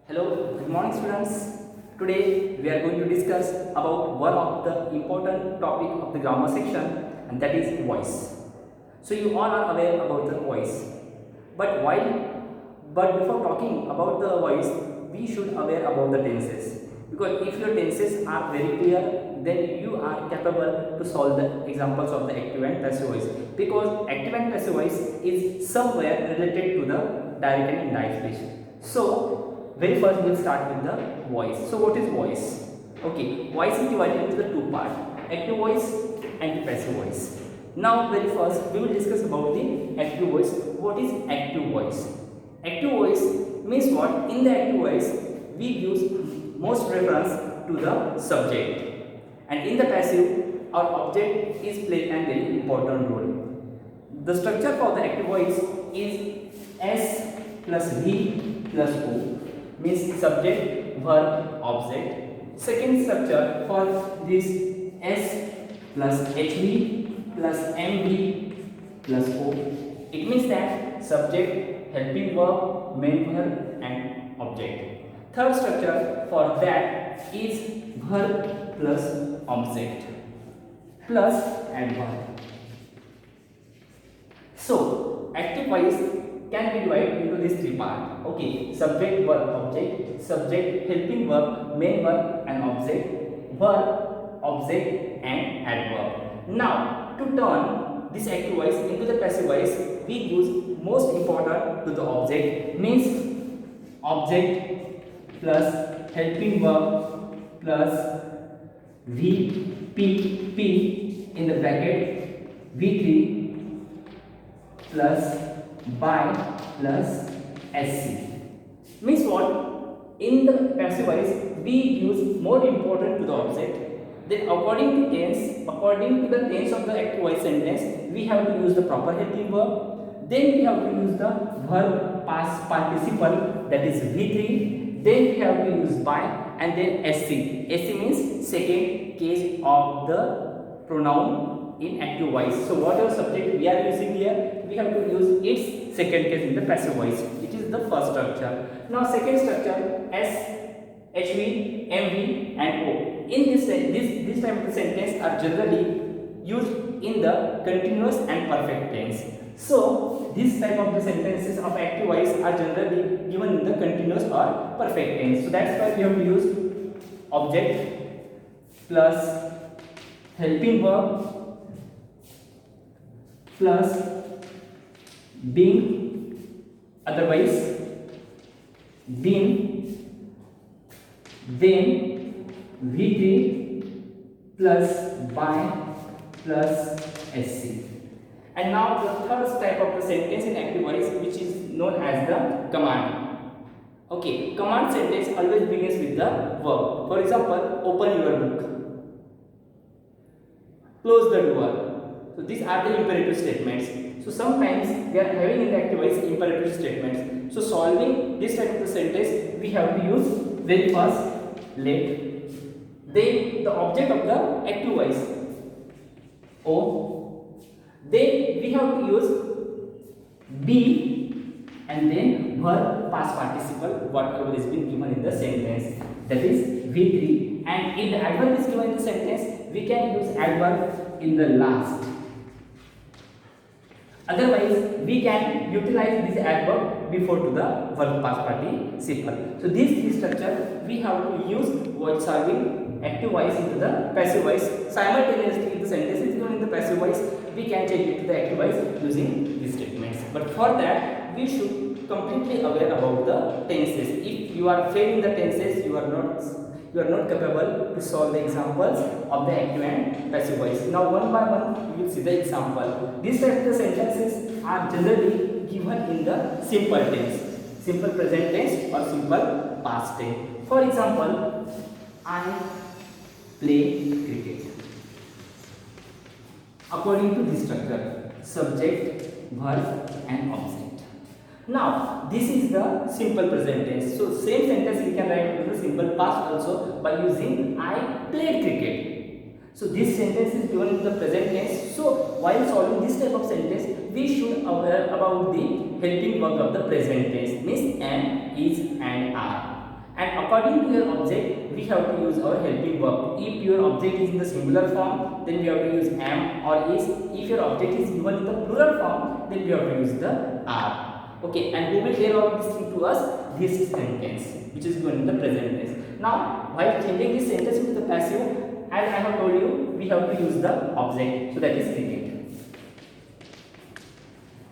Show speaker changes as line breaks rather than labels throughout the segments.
Hello, good morning students. Today we are going to discuss about one of the important topic of the grammar section, and that is voice. So you all are aware about the voice. But before talking about the voice, we should aware about the tenses. Because if your tenses are very clear, then you are capable to solve the examples of the active and passive voice. Because active and passive voice is somewhere related to the direct and indirect speech. So very first we will start with the voice. So what is voice? Okay, voice is divided into the two parts, active voice and the passive voice. Now very first we will discuss about the active voice. What is active voice? Active voice means what? In the active voice we use most reference to the subject, and in the passive our object is playing a very important role. The structure for the active voice is S plus V plus O, means subject, verb, object. Second structure for this S plus HV plus MV plus O. It means that subject, helping verb, main verb and object. Third structure for that is verb plus object plus adverb. So active voice can be divided into these three parts. Okay, subject, verb, object. Subject, helping verb, main verb and object. Verb, object and adverb. Now to turn this active voice into the passive voice, we use most important to the object, means object plus helping verb plus VP in the bracket V3 plus by plus SC. Means what? In the passive voice we use more important to the object. Then according to the tense of the active voice sentence, we have to use the proper helping verb. Then we have to use the verb past participle, that is V3. Then we have to use by, and then SC. SC means second case of the pronoun in active voice. So whatever subject we are using here, we have to use its second case in the passive voice. It is the first structure. Now second structure, S, HV, MV and O. In this type of sentence are generally used in the continuous and perfect tense. So this type of the sentences of active voice are generally given in the continuous or perfect tense. So that's why we have to use object plus helping verb plus being, otherwise been, then V3 plus by plus SC. And now the third type of the sentence in active voice, which is known as the command. Okay, command sentence always begins with the verb. For example, open your book, close the door. So these are the imperative statements. So sometimes we are having in the active voice imperative statements. So solving this type of the sentence, we have to use very first let. Then the object of the active voice O. Then we have to use be, and then verb past participle, whatever is been given in the sentence, that is V3. And if the adverb is given in the sentence, we can use adverb in the last. Otherwise, we can utilize this adverb before to the verb past participle. So this structure we have to use while solving active voice into the passive voice. Simultaneously, if the sentence is given in the passive voice, we can change it to the active voice using these statements. But for that, we should completely aware about the tenses. If you are failing the tenses, you are not capable to solve the examples of the active and passive voice. Now one by one we will see the example. These type of sentences are generally given in the simple tense, simple present tense or simple past tense. For example, I play cricket. According to this structure, subject, verb and object. Now this is the simple present tense. So same sentence we can write in the simple past also by using I played cricket. So this sentence is given in the present tense. So while solving this type of sentence, we should aware about the helping verb of the present tense, means am, is and are. and according to your object we have to use our helping verb. If your object is in the singular form, then we have to use am or is. If your object is given in the plural form, then we have to use the are. Okay, and we will clear all this thing to us this sentence which is given in the present tense. Now while changing this sentence into the passive, as I have told you, we have to use the object, so that is cricket.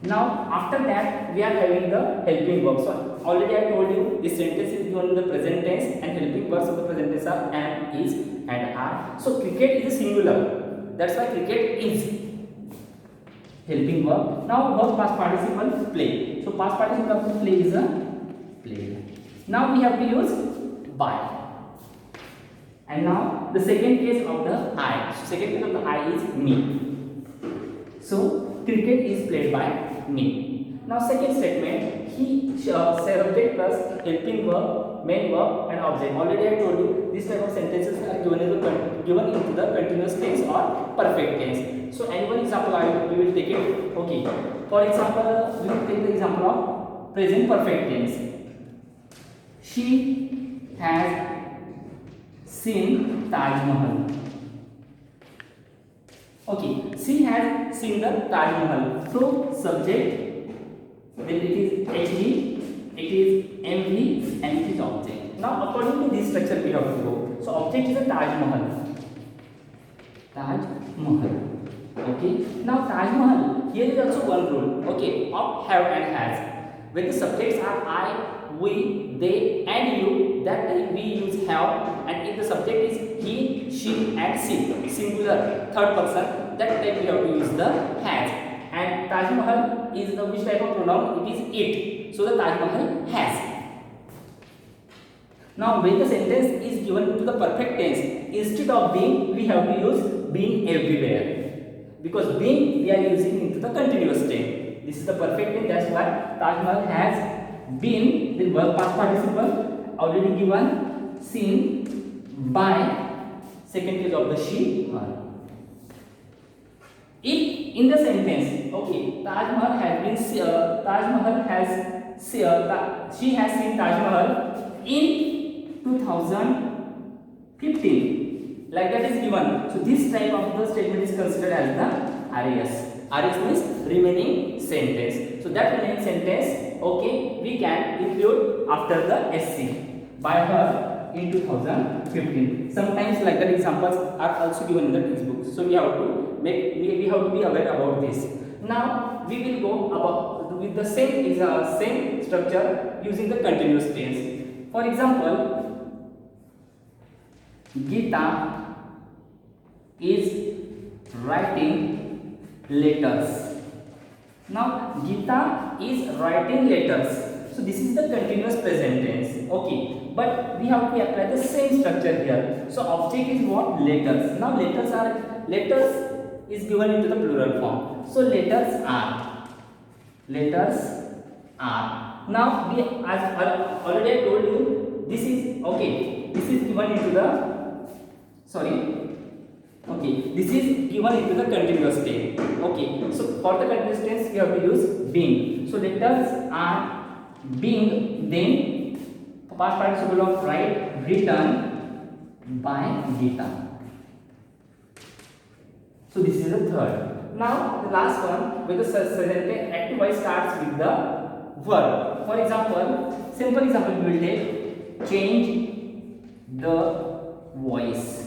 Now after that we are having the helping verb. So already I told you this sentence is given in the present tense and helping verbs of the present tense are am, is and are. So cricket is a singular, that's why cricket is helping verb. Now verb past participle play. So past participle of play is a played. Now we have to use by. And now the second case of the I. So second case of the I is me. So cricket is played by me. Now second statement, he subject plus helping verb, main verb and object. Already I told you this type of sentences are given into the continuous tense or perfect tense. So any one example we will take it. Okay. For example, we will take the example of present perfect tense. She has seen Taj Mahal. Okay, she has seen the Taj Mahal. So subject, then it is HV, it is MV, and it is object. Now according to this structure we have to go. So object is a Taj Mahal. Taj Mahal. Okay. Now Taj Mahal. Here is also one rule. Okay, of have and has. When the subjects are I, we, they, and you, that time we use have, and if the subject is he, she, and she, singular, third person, that time we have to use the has. And Taj Mahal is the which type of pronoun? It is it. So the Taj Mahal has. Now when the sentence is given to the perfect tense, instead of being, we have to use being everywhere. Because being we are using into the continuous tense. This is the perfect tense, that's why Taj Mahal has been, the verb past participle already given, seen by second case of the she, her. If in the sentence, okay, Taj Mahal has been, she has seen Taj Mahal in 2015, like that is given. So this type of the statement is considered as the RAS. RAS means remaining sentence. So that remaining sentence, okay, we can include after the SC by her in 2015. Sometimes like that examples are also given in the textbook. So we have to we have to be aware about this. Now we will go about with the same structure using the continuous tense. For example, Geeta is writing letters. Now Geeta is writing letters. So this is the continuous present tense. Okay, but we have to apply the same structure here. So object is what? Letters. Now letters is given into the plural form. So letters are. Now we, as already I told you, this is okay. This is given into the this is given into the continuous tense. Okay, so for the continuous tense we have to use being. So letters are being, then past participle of write, written by Geeta. So this is the third. Now the last one, where the sentence active voice starts with the verb. For example, simple example we will take, change the voice.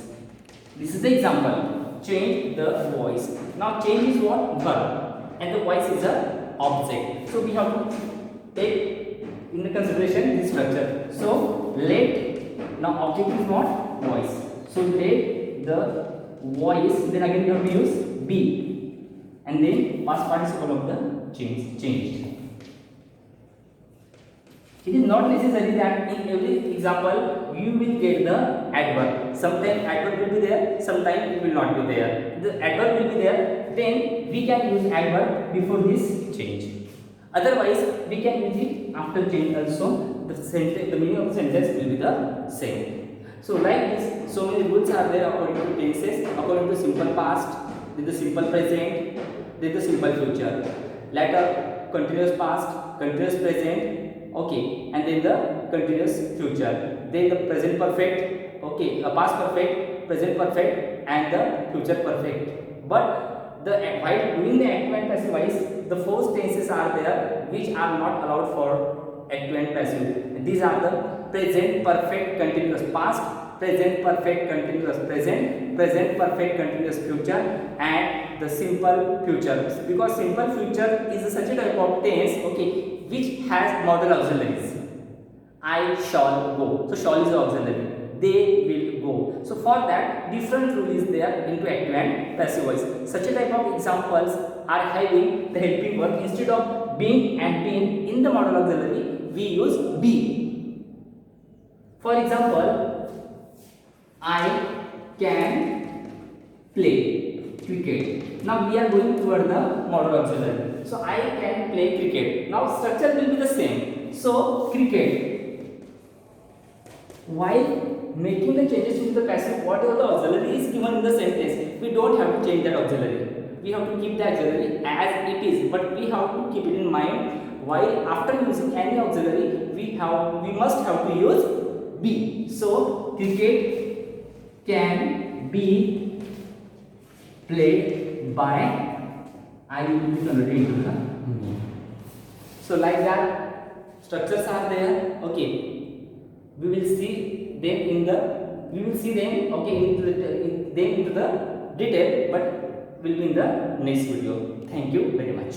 This is the example, change the voice. Now change is what? Verb, and the voice is a object. So we have to take in the consideration this structure. So let, now object is what? Voice. So let the voice, then again we have to use be, and then past participle of the changed. It is not necessary that in every example you will get the adverb. Sometimes adverb will be there, sometimes it will not be there. The adverb will be there, then we can use adverb before this change. Otherwise, we can use it after change also. The meaning of the sentence will be the same. So like this, so many rules are there according to tenses, according to simple past, then the simple present, then the simple future. Later, continuous past, continuous present. Okay, and then the continuous future, then the present perfect, okay, past perfect, present perfect, and the future perfect. But while doing the active and passive voice, the four tenses are there which are not allowed for active and passive. These are the present perfect continuous past, present perfect continuous present, present perfect continuous future, and the simple future. Because simple future is such a type of tense, okay, which has modal auxiliaries. I shall go. So shall is the auxiliary. They will go. So for that, different rule is there into active and passive voice. Such a type of examples are having the helping verb. Instead of being and been in the modal auxiliary, we use be. For example, I can play cricket. Now we are going toward the modal auxiliary. So I can play cricket. Now structure will be the same. So cricket. While making the changes into the passive, whatever the auxiliary is given in the sentence, we don't have to change that auxiliary. We have to keep the auxiliary as it is, but we have to keep it in mind. While after using any auxiliary, we must have to use be. So cricket can be played by. I will be converted into the me. So like that, structures are there. Okay. We will see them into the detail, but will be in the next video. Thank you very much.